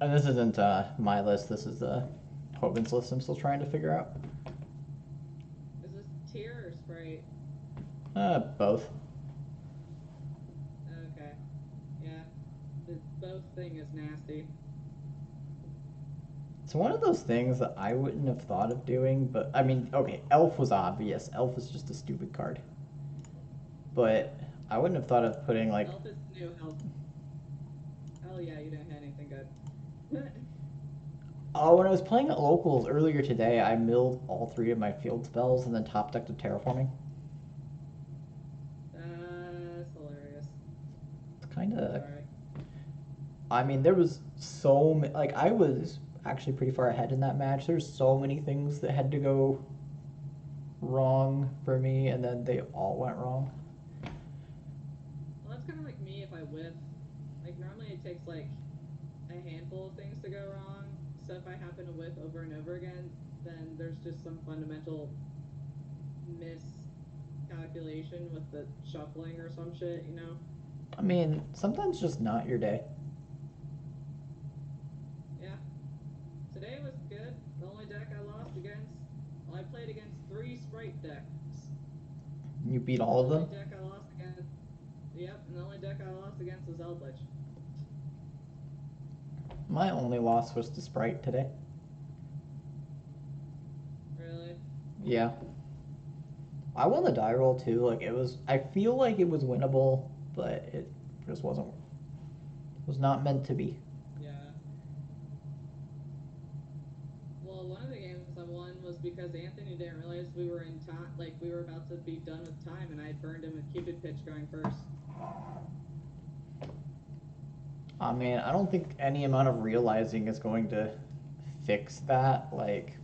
And this isn't my list. This is Hogan's list. I'm still trying to figure out. Is this tier or Sprite? Both. Okay. Yeah. The both thing is nasty. It's one of those things that I wouldn't have thought of doing, but I mean, okay, Elf was obvious. Elf is just a stupid card. But I wouldn't have thought of putting like. Elf is new health. Hell yeah, you didn't hit anything good. Oh, when I was playing at locals earlier today, I milled all three of my field spells and then top decked a terraforming. That's hilarious. It's kind I'm of. sorry. I mean, there was so many. Like, I was actually pretty far ahead in that match. There's so many things that had to go wrong for me, and then they all went wrong. Well, that's kind of like me if I whiff. Like, normally it takes, like, a handful of things to go wrong. So if I happen to whiff over and over again, then there's just some fundamental miscalculation with the shuffling or some shit, you know? I mean, sometimes just not your day. Yeah. Today was good. The only deck I lost against, well, I played against 3 Sprite decks. You beat And all the of only them. deck I lost against, yep, and the only deck I lost against was Eldritch. My only loss was to Sprite today. Really? Yeah. I won the die roll too. Like it was, I feel like it was winnable, but it just wasn't. Was not meant to be. Yeah. Well, one of the games I won was because Anthony didn't realize we were in time, like we were about to be done with time, and I had burned him with Cupid Pitch going first. I mean, I don't think any amount of realizing is going to fix that. Like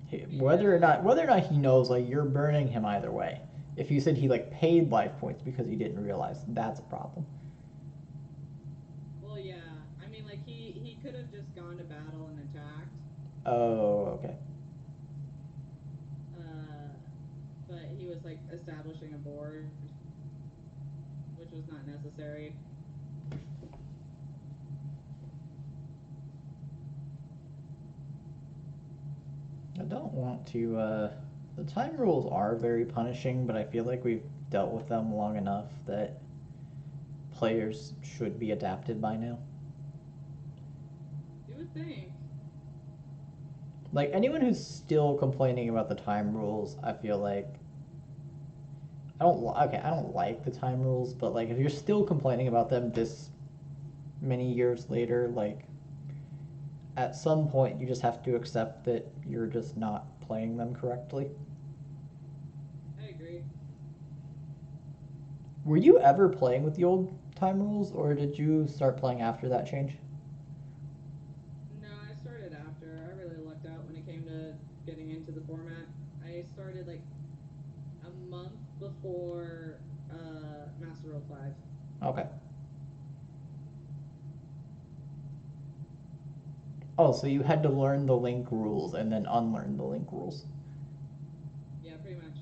Yeah. whether or not he knows, like you're burning him either way. If you said he like paid life points because he didn't realize, that's a problem. Well, yeah. I mean, like he could have just gone to battle and attacked, Oh, okay. uh, but he was like establishing a board, which was not necessary. I don't want to. The time rules are very punishing, but I feel like we've dealt with them long enough that players should be adapted by now. You would think. Like anyone who's still complaining about the time rules, I feel like I don't like the time rules, but like if you're still complaining about them this many years later, like at some point you just have to accept that you're just not playing them correctly. I agree. Were you ever playing with the old time rules, or did you start playing after that change? No, I started after. I really lucked out when it came to getting into the format. I started like a month before Master Rule 5. Okay. Oh, so you had to learn the link rules and then unlearn the link rules. Yeah, pretty much.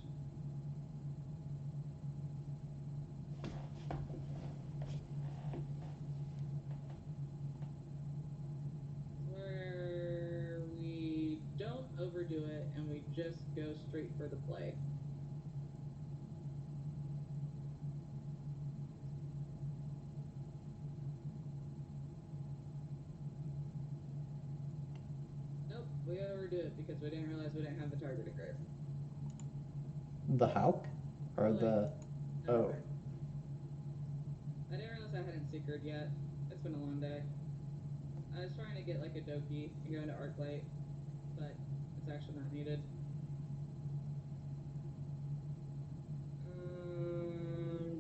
Where we don't overdo it and we just go straight for the play. Nope, we overdo it because we didn't realize we didn't have the target engraved. The Hauk? Or Or like, the. Oh. never. I didn't realize I hadn't secret yet. It's been a long day. I was trying to get like a Doki and go into Arclight, but it's actually not needed.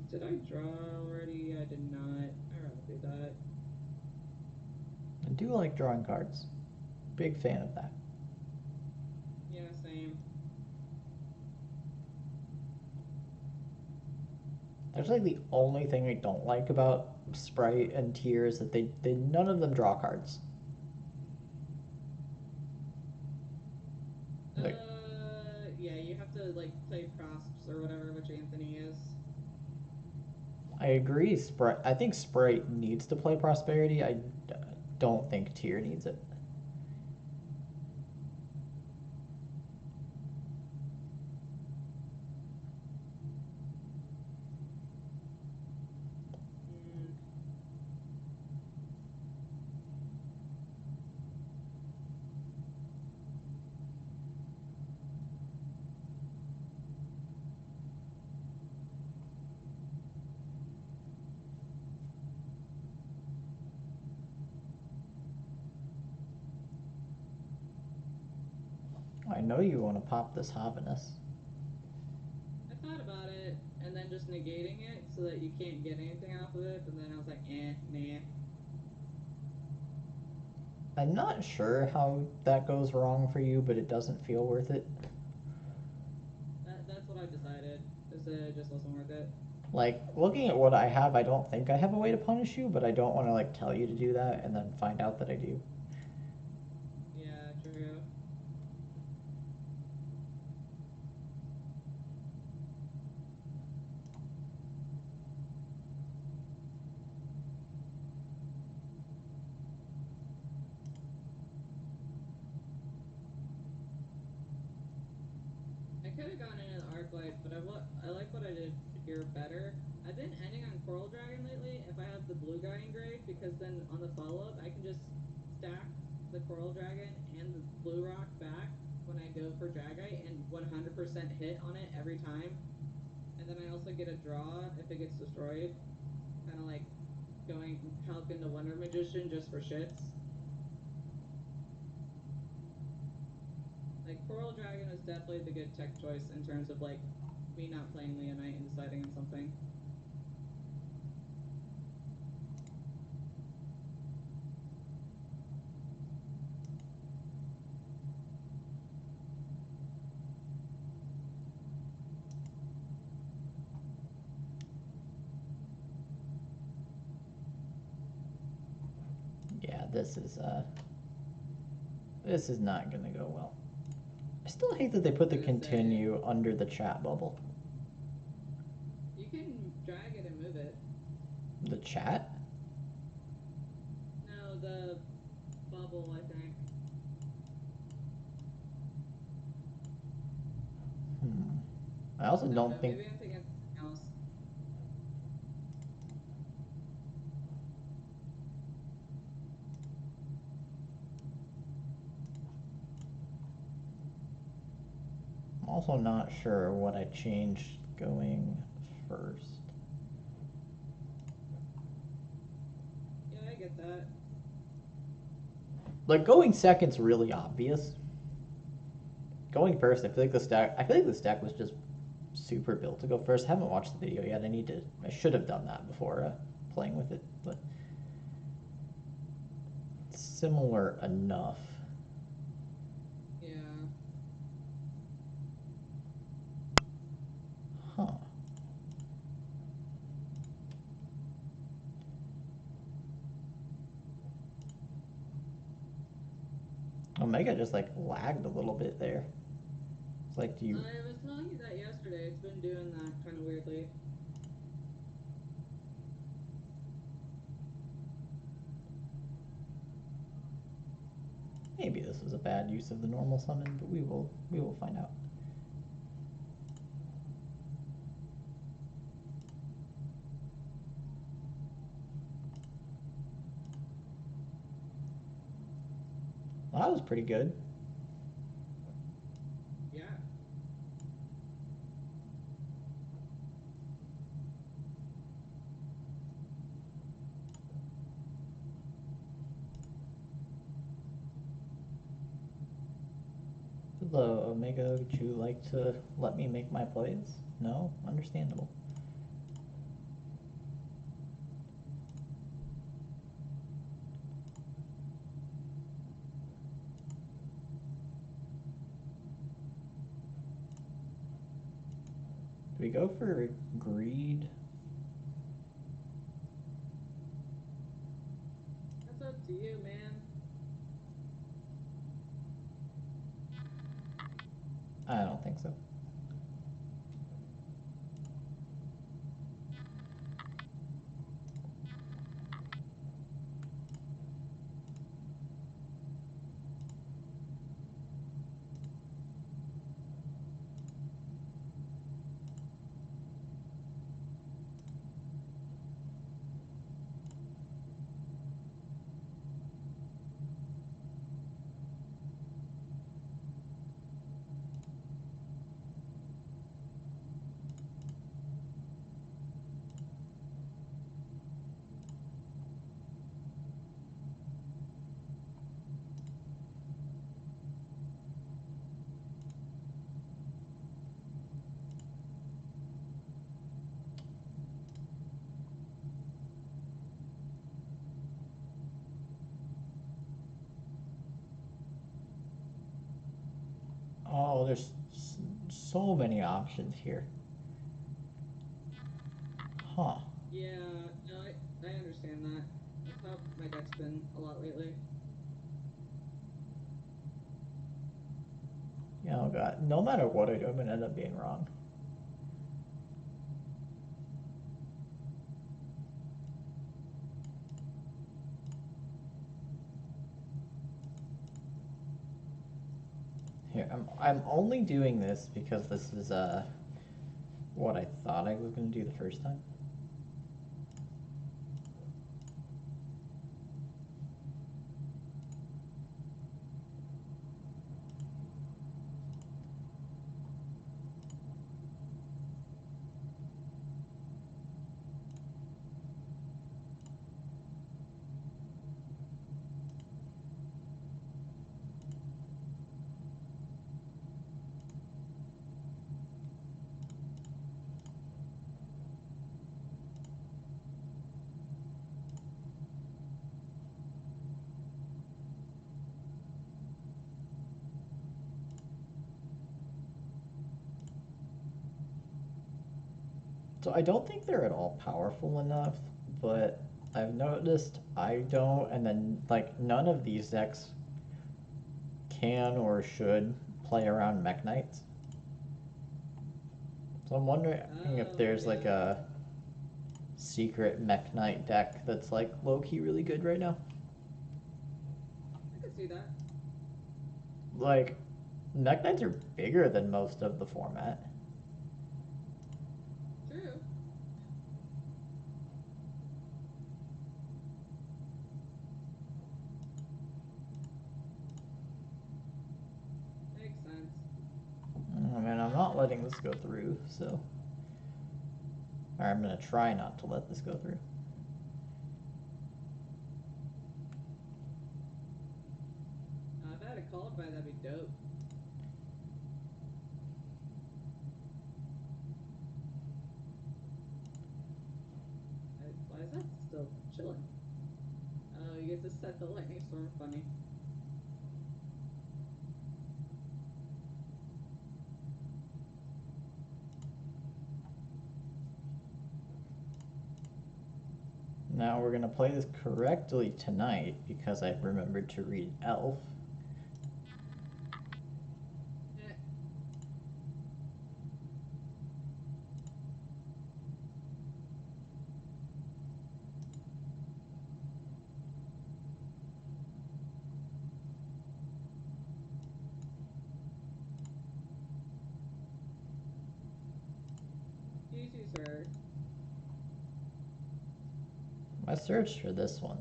Did I draw already? I did not. I rather do that. I do like drawing cards. Big fan of that. Yeah, same. That's like the only thing I don't like about Sprite and Tier is that they none of them draw cards. Like Yeah, you have to like play prosps or whatever, which Anthony is. I agree. Sprite. I think Sprite needs to play Prosperity. I don't think Tier needs it. Mm, I know you want to pop this Havanus. I thought about it and then just negating it so that you can't get anything off of it, but then I was like, nah. I'm not sure how that goes wrong for you, but it doesn't feel worth it. That's what I decided. Is it just wasn't worth it. Like, looking at what I have, I don't think I have a way to punish you, but I don't want to, like, tell you to do that and then find out that I do. Yeah, true. I could have gone into the arc light, but I like what I did here better. I've been ending on Coral Dragon lately if I have the blue guy engraved, because then on the follow-up I can just stack the Coral Dragon and the blue rock back when I go for Dragite and 100% hit on it every time. And then I also get a draw if it gets destroyed. Kind of like going help into Wonder Magician just for shits. Like Coral Dragon is definitely the good tech choice in terms of like me not playing Leonite and deciding on something. Yeah, this is not gonna go well. I still hate that they put the I was gonna say continue under the chat bubble. you can drag it and move it. The chat? No, the bubble, I think. Hmm. I also I don't don't know. think. Maybe I'm thinking something else. I'm also not sure what I changed going first. Yeah, I get that. Like going second's really obvious. Going first, I feel like the stack. I feel like the stack was just super built to go first. I haven't watched the video yet. I should have done that before playing with it, but it's similar enough. Yeah. Huh. Omega just like lagged a little bit there. It's like, do you? I was telling you that yesterday. It's been doing that kind of weirdly. Maybe this was a bad use of the normal summon, but we will find out. Well, that was pretty good. Yeah. Hello, Omega. Would you like to let me make my plays? No? Understandable. Do we go for greed? That's up to you, man. I don't think so. Oh, there's so many options here. Huh. Yeah, no, I understand that. That's how my deck's been a lot lately. Oh god. No matter what I do, I'm gonna end up being wrong. Here, I'm only doing this because this is what I thought I was gonna do the first time. So I don't think they're at all powerful enough, but I've noticed I don't, and then like none of these decks can or should play around Mech Knights. So I'm wondering if Oh, there's like yeah. a secret Mech Knight deck that's like low-key really good right now. I could see that. Like, Mech Knights are bigger than most of the format. True. Makes sense. I mean, I'm not letting this go through, so... Or I'm gonna try not to let this go through. If I had a called by, that'd be dope. Why is that still chilling? Oh, you get to set the lightning storm. Funny. Now we're gonna play this correctly tonight because I remembered to read Elf. Eh. Easy, sir. I searched for this one.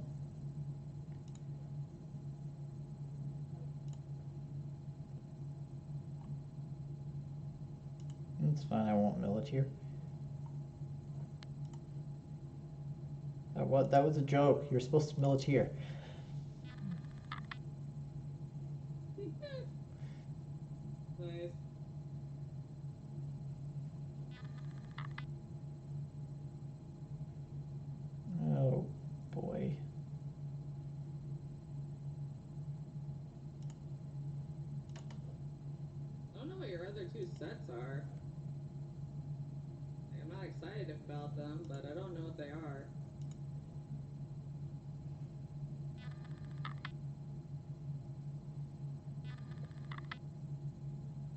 It's fine, I won't mill it here. What? That was a joke. You're supposed to mill it here. Nice. Oh boy. I don't know what your other two sets are. I'm not excited about them, but I don't know what they are.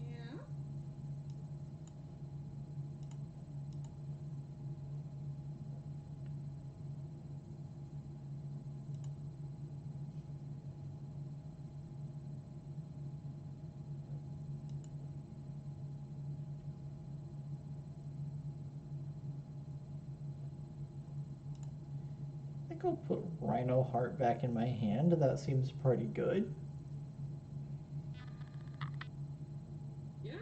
Yeah. I think I'll put Rhino Heart back in my hand. That seems pretty good. Yeah.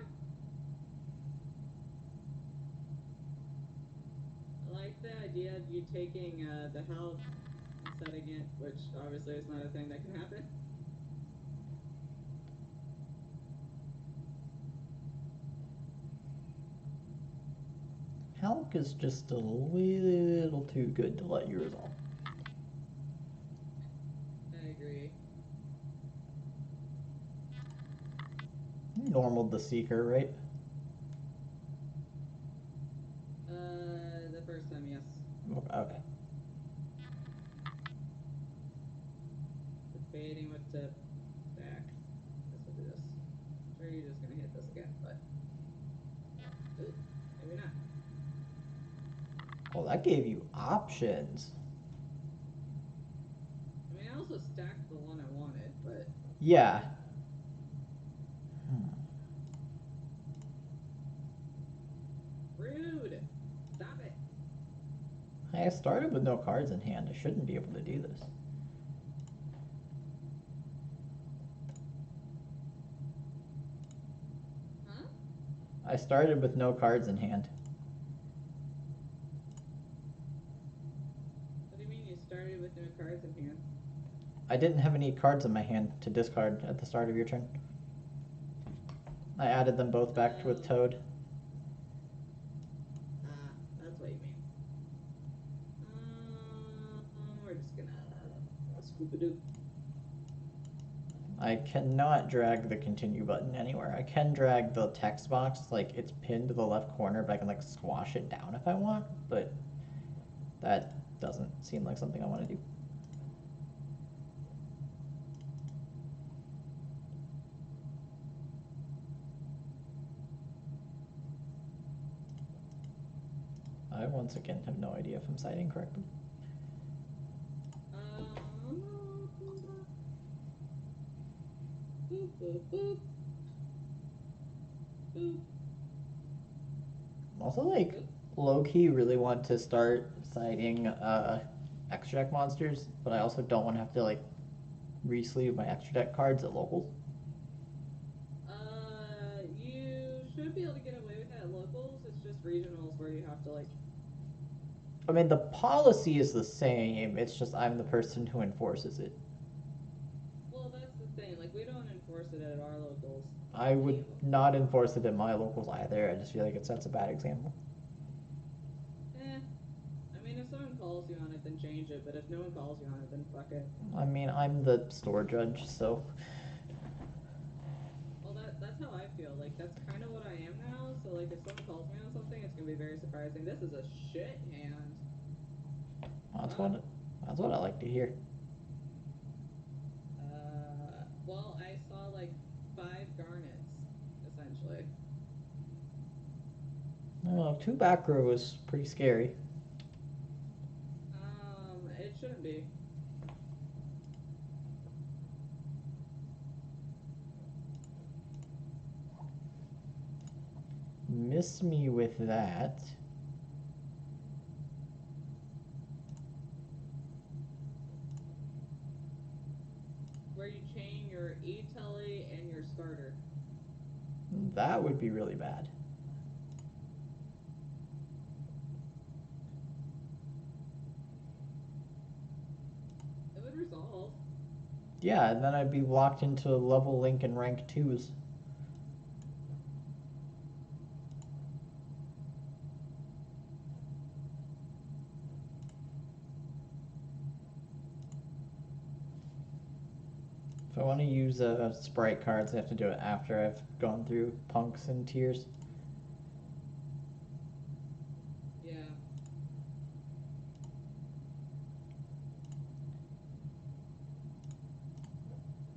I like the idea of you taking the health and setting it, which obviously is not a thing that can happen. Hulk is just a little too good to let you resolve. I agree. normaled the Seeker, right? The first time, yes. Okay. Debating what to stack. Guess we'll do this. Sure, you're just gonna hit this again, but ooh, maybe not. Oh, that gave you options. I mean, I also stacked the one I wanted, but Yeah. rude. Stop it. I started with no cards in hand. I shouldn't be able to do this. Huh? I started with no cards in hand. What do you mean you started with no cards in hand? I didn't have any cards in my hand to discard at the start of your turn. I added them both back with Toad. That's what you mean. We're just gonna scoop a doop. I cannot drag the continue button anywhere. I can drag the text box, like it's pinned to the left corner, but I can like squash it down if I want, but that doesn't seem like something I want to do. I once again have no idea if I'm citing correctly. Boop, boop, boop. Boop. Also, like, low-key really want to start citing extra deck monsters, but I also don't want to have to, like, re-sleeve my extra deck cards at locals. You should be able to get away with that at locals. It's just regionals where you have to, like... I mean, the policy is the same, it's just I'm the person who enforces it. Well, that's the thing. Like, we don't enforce it at our locals. I would not enforce it at my locals either, I just feel like it sets a bad example. I mean, if someone calls you on it, then change it, but if no one calls you on it, then fuck it. I mean, I'm the store judge, so... Well, that's how I feel. Like, that's kind of what I am now, so, like, if someone calls me on something, it's gonna be very surprising. This is a shit hand. That's what I like to hear. Well, I saw, like, 5 garnets, essentially. Well, 2 back row is pretty scary. It shouldn't be. Miss me with that. Where you chain your E-Telly and your starter. That would be really bad. It would resolve. Yeah, and then I'd be locked into level link and rank 2s. If I want to use Spright cards, I have to do it after I've gone through Punks and Tears. Yeah.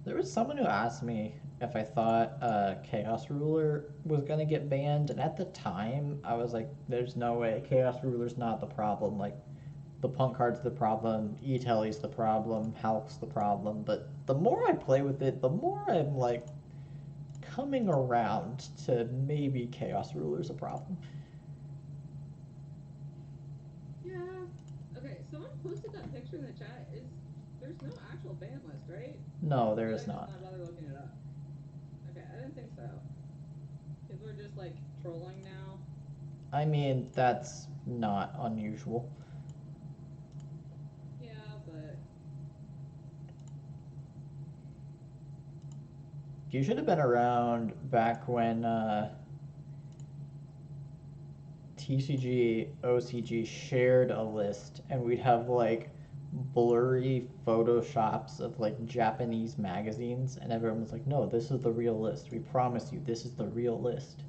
There was someone who asked me if I thought Chaos Ruler was going to get banned, and at the time, I was like, there's no way. Chaos Ruler's not the problem. Like, the Punk card's the problem, E-Telly's the problem, Hulk's the problem, but the more I play with it, the more I'm, like, coming around to maybe Chaos Ruler's a problem. Yeah. Okay, someone posted that picture in the chat. There's no actual ban list, right? No, there is Did I not. just not bother looking it up? Okay, I didn't think so. People are just, like, trolling now. I mean, that's not unusual. Yeah, but... You should have been around back when TCG, OCG shared a list, and we'd have like blurry photoshops of like Japanese magazines, and everyone was like, "No, this is the real list. We promise you, this is the real list."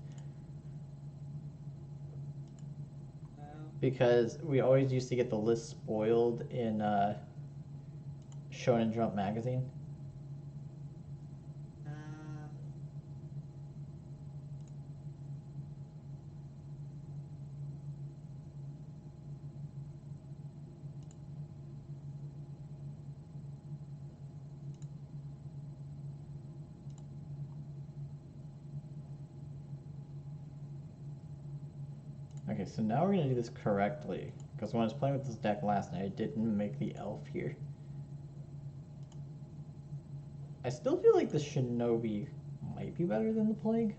Wow. Because we always used to get the list spoiled in Shonen Jump magazine. Ah. Okay, so now we're gonna do this correctly. Because when I was playing with this deck last night, I didn't make the elf here. I still feel like the Shinobi might be better than the Plague.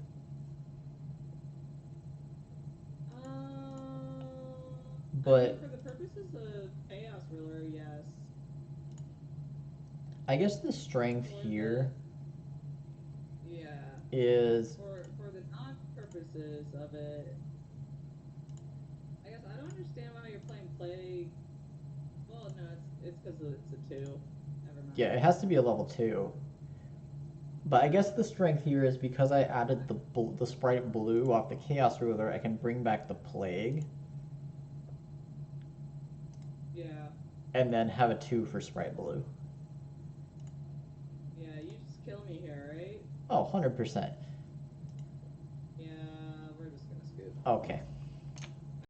I mean, But for the purposes of Chaos Ruler, yes. I guess the strength For here yeah. is... For the non-purposes of it, I guess I don't understand why you're playing Plague. Well, no, it's because it's a 2. Never Yeah, mind. it has to be a level 2. But I guess the strength here is because I added the Sprite Blue off the Chaos Ruler, I can bring back the Plague. Yeah. And then have a 2 for Sprite Blue. Yeah, you just kill me here, right? Oh, 100%. Yeah, we're just gonna scoop. Okay.